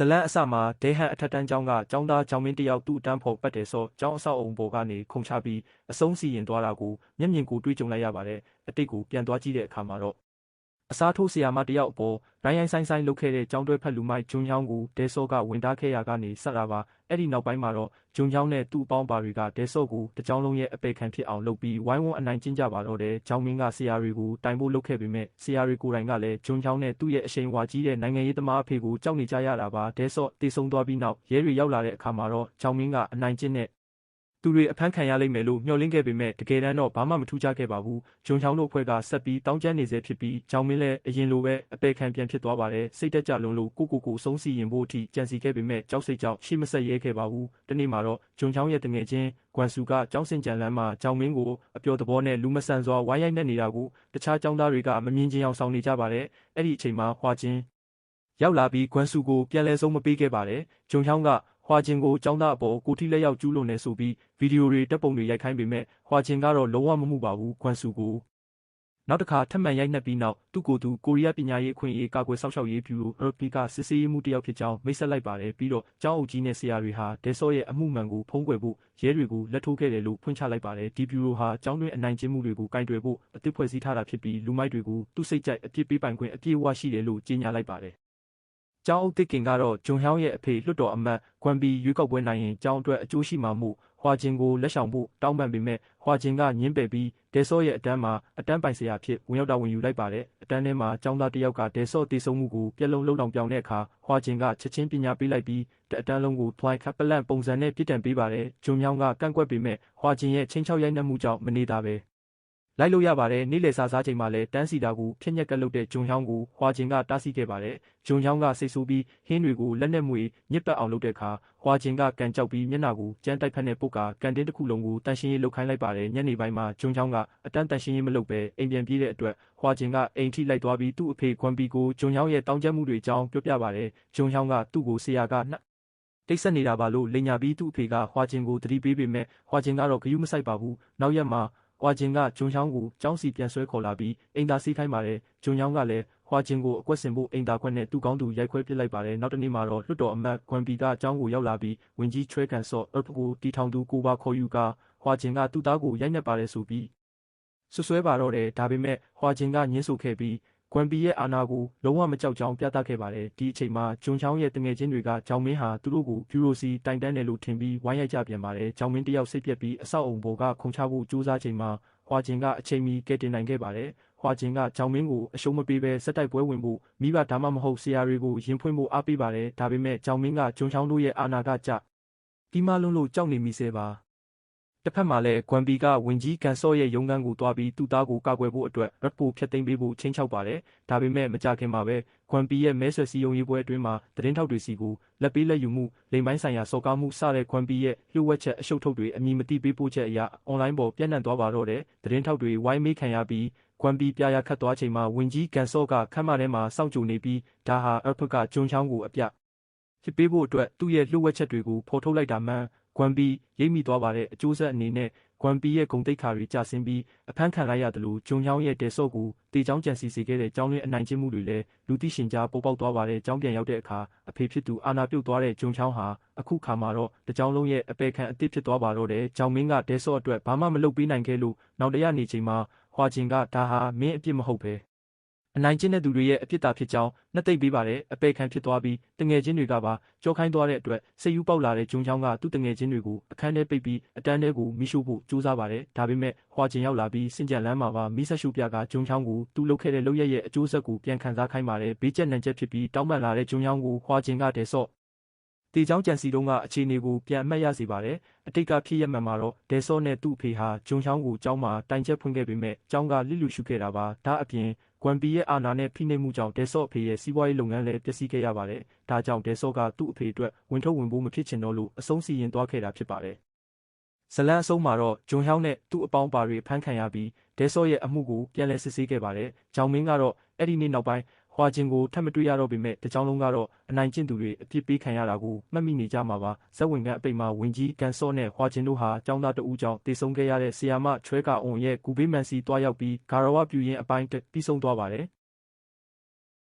လန်းအစမှာဒဲဟန်အထက်တန်းကျောင်းကကျောင်းသားကျောင်းမင်းတယောက်သူ့အတန်းဖော်ပတ်တယ်ဆိုကျောင်းအဆောက်အုံပေါ်ကနေခုန်ချပြီးအဆုံးစီရင်သွားတာကိုမျက်မြင်ကိုတွေ့ကြုံလိုက်ရပါတယ်။အတိတ်ကိုပြန်သွားကြည့်တဲ့အခါမှာတော့အစားထိုးဆရာမတယောက်အပေါ်ရိုင်းရိုင်းဆိုင်ဆိုင်လုပ်ခဲ့တဲ့ကျောင်းတွဲဖက်လူမိုက်ဂျွန်ချောင်းကိုဒဲဆော့ကဝင်တားခဲ့ရာကနေဆက်လာပါအဲ့ဒီနောက်ပိုင်းမှာတော့ဂျွန်ချောင်းနဲ့သူ့အပေါင်းပါတွေကဒဲဆော့ကိုတကြောင်လုံးရဲ့အပေခံဖြစ်အောင်လုပ်ပြီးဝိုင်းဝန်းအနိုင်ကျင့်ကြပါတော့တယ်ကျောင်းမင်းကဆရာတွေကိုတိုင်ဖို့လုပ်ခဲ့ပေမဲ့ဆရာတွေကိုယ်တိုင်ကလည်းဂျွန်ချောင်းနဲ့သူ့ရဲ့အရှိန်ဝါကြီးတဲ့နိုင်ငံရေးသမားအဖေကိုကြောက်နေကြရတာပါဒဲဆော့တေဆုံးသွားပြီးနောက်ရဲတွေရောက်လာတဲ့အခါမှာတော့ကျောင်းမင်းကအနိုင်ကျင့်တဲ့သူတွေအဖမ်းခံရလိမ့်မယ်လို့မျှော်လင့်ခဲ့ပေမဲ့တကယ်တမ်းတော့ဘာမှမထူးခြားခဲ့ပါဘူး။ဂျွန်ချောင်းတို့အဖွဲ့ကဆက်ပြီးတောင်းကျမ်းနေစေဖြစ်ပြီးကျောင်းမင်းလည်းအရင်လိုပဲအပေခံပြန်ဖြစ်သွားပါတယ်။စိတ်တက်ကြလွန်လို့ကိုအဆုံးစီရင်ဖို့အထိကြံစီခဲ့ပေမဲ့ကြောက်စိတ်ကြောင့်ရှေ့မဆက်ရဲခဲ့ပါဘူး။တနေ့မှာတော့ဂျွန်ချောင်းရဲ့တငယ်ချင်းကွမ်ဆူကကျောင်းစင်ကြံလမ်းမှာကျောင်းမင်းကိုအပျော်သဘောနဲ့လူမဆန်စွာဝိုင်းရိုက်နှက်နေတာကိုတခြားကျောင်းသားတွေကမမြင်ချင်အောင်ဆောင်နေကြပါတယ်။အဲ့ဒီအချိန်မှာဟွာချင်းရောက်လာပြီးကွမ်ဆူကိုပြန်လဲဆုံးမပေးခဲ့ပါတယ်။ဂျွန်ချောင်းကဟွာချင်းကိုကျောင်းသားအပေါ်ကိုထိလက်ရောက်ကျူးလွန်နေဆိုပြီးဗီဒီယိုတွေတပ်ပုံတွေရိုက်ခိုင်းပေမဲ့ဟွာချင်းကတော့လုံးဝမမှုပါဘူးကွမ်ဆူကိုနောက်တစ်ခါထပ်မံရိုက်နှက်ပြီးနောက်သူ့ကိုယ်သူကိုရီးယားပညာရေးအခွင့်အရေးကာကွယ်စောင့်ရှောက်ရေးဗျူရို RP ကစစ်ဆေးရေးမှုတယောက်ဖြစ်ကြောင်းမိတ်ဆက်လိုက်ပါတယ်ပြီးတော့ကျောင်းအုပ်ကြီးနဲ့ဆရာတွေဟာဒဲဆော့ရဲ့အမှုမှန်ကိုဖုံးကွယ်ဖို့ရဲတွေကိုလက်ထိုးခဲ့တယ်လို့ဖွင့်ချလိုက်ပါတယ်ဒီဗျူရိုဟာကျောင်းတွင်းအနိုင်ကျင့်မှုတွေကိုကင်တွယ်ဖို့အသစ်ဖွဲ့စည်းထားတာဖြစ်ပြီးလူမိုက်တွေကိုသူ့စိတ်ကြိုက်အပြစ်ပေးပိုင်ခွင့်အပြည့်အဝရှိတယ်လို့ကြေညာလိုက်ပါတယ်ကျောင်းအုပ်တစ်ကင်ကတော့ဂျွန်ဟောင်းရဲ့အဖေလွှတ်တော်အမတ်ကွမ်ဘီရွေးကောက်ပွဲနိုင်ရင်ကျောင်းအတွက်အကျိုးရှိမှာမို့ဟွာချင်းကိုလက်ဆောင်ဖို့တောင်းပန်ပေမဲ့ဟွာချင်းကညှင်းပယ်ပြီးဒဲဆော့ရဲ့အတန်းမှာအတန်းပိုင်ဆရာဖြစ်ဝင်ရောက်တာဝန်ယူလိုက်ပါတယ်အတန်းထဲမှာကျောင်းသားတစ်ယောက်ကဒဲဆော့တေဆုံးမှုကိုပြက်လုံးလုံးပြောင်တဲ့အခါဟွာချင်းကချက်ချင်းပညာပေးလိုက်ပြီးအတန်းလုံးကိုထွိုင်းခပ်ပလန့်ပုံစံနဲ့ပြစ်ဒဏ်ပေးပါတယ်ဂျွန်မြောင်းကကန့်ကွက်ပေမဲ့ဟွာချင်းရဲ့ချင်းချောက်ရိုက်နှက်မှုကြောင့်မနေတာပဲလိုက်လို့ရပါတယ်နေ့လယ်စာစားချိန်မှာလည်းတန်းစီတာကိုဖျက်ညက်ကလုပ်တဲ့ဂျွန်ချောင်းကိုဟွာချင်းကတားဆီးခဲ့ပါတယ်ဂျွန်ချောင်းကစိတ်ဆိုးပြီးဟင်းတွေကိုလက်နဲ့မွေညစ်ပတ်အောင်လုပ်တဲ့အခါဟွာချင်းကကန်ကြောက်ပြီးမျက်နှာကိုကြမ်းတိုက်ဖက်နဲ့ပုတ်ကာကန်တင်းတစ်ခုလုံးကိုတန်ရှင်းရေးလုပ်ခိုင်းလိုက်ပါတယ်ညနေပိုင်းမှာဂျွန်ချောင်းကအတန်းတန်ရှင်းရေးမလုပ်ဘဲအိမ်ပြန်ပြေးတဲ့အတွက်ဟွာချင်းကအိမ်ထိလိုက်သွားပြီးသူ့အဖေခွမ်ပီကိုဂျွန်ချောင်းရဲ့တောင်းကျမ်းမှုတွေအကြောင်းပြောပြပါတယ်ဂျွန်ချောင်းကသူ့ကိုဆရာကတိတ်ဆက်နေတာပါလို့လိန်ညာပြီးသူ့အဖေကဟွာချင်းကိုတတိပေးပေမဲ့ဟွာချင်းကတော့ဂယုမစိုက်ပါဘူးနောက်ရက်မှာဟွာချင်းကဂျွန်ချောင်းကိုကျောင်းစီပြန်ဆွဲခေါ်လာပြီးအိမ်သာစီးခိုင်းပါတယ်ဂျွန်ချောင်းကလည်းဟွာချင်းကိုအကွက်ဆင်ဖို့အိမ်သာခွက်နဲ့သူ့ကောင်းသူရိုက်ခွဲပစ်လိုက်ပါတယ်နောက်တနေ့မှာတော့လွှတ်တော်အမတ်ကွမ်ပီကအကျောင်းကိုရောက်လာပြီးဝင်ကြီးချွဲကန်ဆော့အပ်ကိုတီထောင်သူကိုပါခေါ်ယူကဟွာချင်းကသူ့သားကိုရိုက်နှက်ပါတယ်ဆိုပြီးဆွဆွဲပါတော့တယ်ဒါပေမဲ့ဟွာချင်းကညှင်းဆိုခဲ့ပြီးကွမ်ပီရဲ့အာဏာကိုလုံးဝမကြောက်ကြောင်ပြသခဲ့ပါတယ်ဒီအချိန်မှာဂျွန်ချောင်းရဲ့တငယ်ချင်းတွေကဂျောင်မင်းဟာသူတို့ကိုဗျူရိုစီတိုင်တန်းတယ်လို့ထင်ပြီးဝိုင်းရိုက်ကြပြန်ပါတယ်ဂျောင်မင်းတယောက်စိတ်ပြက်ပြီးအဆောက်အုံပေါ်ကခုန်ချဖို့ကြိုးစားချိန်မှာဟွာချင်းကအချိန်မီကဲတင်နိုင်ခဲ့ပါတယ်ဟွာချင်းကဂျောင်မင်းကိုအရှုံးမပေးဘဲစက်တိုက်ပွဲဝင်ဖို့မိဘဒါမှမဟုတ်ဆရာတွေကိုရင်ဖွင့်ဖို့အားပေးပါတယ်ဒါပေမဲ့ဂျောင်မင်းကဂျွန်ချောင်းတို့ရဲ့အာဏာကကြပြီးမှလုံးလို့ကြောက်နေမိစေပါတစ်ဖက်မှာလည်းကွမ်ပီကဝင်ကြီးကန်ဆော့ရဲ့ရုံးခန်းကိုတွားပြီးသူ့သားကိုကာကွယ်ဖို့အတွက်ရတ်ပိုဖျက်သိမ်းပေးဖို့ချင်းချောက်ပါတယ်။ဒါပေမဲ့မကြခင်မှာပဲကွမ်ပီရဲ့မဲဆွယ်စည်းရုံးရေးပွဲအတွင်းမှာသတင်းထောက်တွေစီကိုလက်ပေးလက်ယူမှုလိမ်ပိုင်းဆိုင်ရာစော်ကားမှုစတဲ့ကွမ်ပီရဲ့လျှို့ဝှက်ချက်အရှုပ်ထုတ်တွေအမည်မသိပေးပို့ချက်အရအွန်လိုင်းပေါ်ပြန့်နှံ့သွားပါတော့တယ်။သတင်းထောက်တွေဝိုင်းမေးခံရပြီးကွမ်ပီပြရာခတ်သွားချိန်မှာဝင်ကြီးကန်ဆော့ကခမ်းမထဲမှာစောင့်ကြိုနေပြီးဒါဟာအဖကဂျွန်ချောင်းကိုအပြဖြစ်ပေးဖို့အတွက်သူ့ရဲ့လျှို့ဝှက်ချက်တွေကိုဖော်ထုတ်လိုက်တာမှန်ကွမ်ပီရိပ်မိသွားပါတဲ့အကျိုးဆက်အနေနဲ့ကွမ်ပီရဲ့ဂုံတိတ်ခါတွေကျဆင်းပြီးအဖမ်းခံလိုက်ရတယ်လို့ဂျွန်ချောင်းရဲ့တဲဆော့ကိုတေချောင်းကြံစီစေခဲ့တဲ့ကျောင်းရင်းအနိုင်ကျင့်မှုတွေလည်းလူသိရှင်ကြားပေါ်ပေါက်သွားပါတဲ့ကျောင်းပြန်ရောက်တဲ့အခါအဖေဖြစ်သူအာနာပြုတ်သွားတဲ့ဂျွန်ချောင်းဟာအခုခါမှာတော့တကျောင်းလုံးရဲ့အပေခံအသစ်ဖြစ်သွားပါတော့တယ်ဂျောင်မင်းကတဲဆော့အတွက်ဘာမှမလုပ်ပေးနိုင်ခဲ့လို့နောက်တရနေချိန်မှာဟွာချင်းကဒါဟာမင်းအပြစ်မဟုတ်ပဲအနိုင်ကျင့်တဲ့သူတွေရဲ့အပြစ်တာဖြစ်ကြောင်းနှစ်သိမ့်ပေးပါတယ်အပေခံဖြစ်သွားပြီးတငယ်ချင်းတွေကပါကြောခိုင်းသွားတဲ့အတွက်စိတ်ယူပေါက်လာတဲ့ဂျွန်ချောင်းကသူ့တငယ်ချင်းတွေကိုအခန်းထဲပိတ်ပြီးအတန်းထဲကိုမိရှို့ဖို့ကြိုးစားပါတယ်ဒါပေမဲ့ဟွာချင်းရောက်လာပြီးစင်ကြံလမ်းမှာပါမိဆက်ရှုပြကဂျွန်ချောင်းကိုသူ့လုပ်ခဲ့တဲ့လုပ်ရရဲ့အကျိုးဆက်ကိုပြန်ခံစားခိုင်းပါတယ်ဘေးကျက်နံကျက်ဖြစ်ပြီးတောင်းပန်လာတဲ့ဂျွန်ချောင်းကိုဟွာချင်းကတဲဆော့တေချောင်းကြံစီတုံးကအခြေအနေကိုပြန်အမှတ်ရစေပါတယ်အတိတ်ကဖြစ်ရမှန်မှာတော့ဒဲဆော့နဲ့သူ့အဖေဟာဂျွန်ချောင်းကိုကျောင်းမှာတိုင်ချက်ဖွင့်ခဲ့ပေမဲ့ကျောင်းကလိလူရှုခဲ့တာပါဒါအပြင်ကွမ်ပီရဲ့အာဏာနဲ့ဖိနှိပ်မှုကြောင့်ဒဲဆော့အဖေရဲ့စီးပွားရေးလုပ်ငန်းလည်းပျက်စီးခဲ့ရပါတယ်ဒါကြောင့်ဒဲဆော့ကသူ့အဖေအတွက်ဝင်ထုတ်ဝင်ပိုးမဖြစ်ချင်တော့လို့အဆုံးစီရင်သွားခဲ့တာဖြစ်ပါတယ်ဇလန်းအဆုံးမှာတော့ဂျွန်ဟောင်းနဲ့သူ့အပေါင်းပါတွေဖမ်းခံရပြီးဒဲဆော့ရဲ့အမှုကိုပြန်လည်စစ်ဆေးခဲ့ပါတယ်ဂျောင်မင်းကတော့အဲ့ဒီနေ့နောက်ပိုင်းဟွာချင်းကိုထပ်မတွေ့ရတော့ပေမဲ့တကြောင်လုံးကတော့အနိုင်ကျင့်သူတွေအပြစ်ပေးခံရတာကိုမှတ်မိနေကြမှာပါဇက်ဝင်ကအပိတ်မှာဝင်ကြီးကန်ဆော့နဲ့ဟွာချင်းတို့ဟာကျောင်းသားတဦးကြောင့်တေဆုံးခဲ့ရတဲ့ဆီယာမချွဲကအွန်ရဲ့ကူဘေးမန်စီတွားရောက်ပြီးဂါရဝပြူရင်အပိုင်းပြီးဆုံးသွားပါတယ်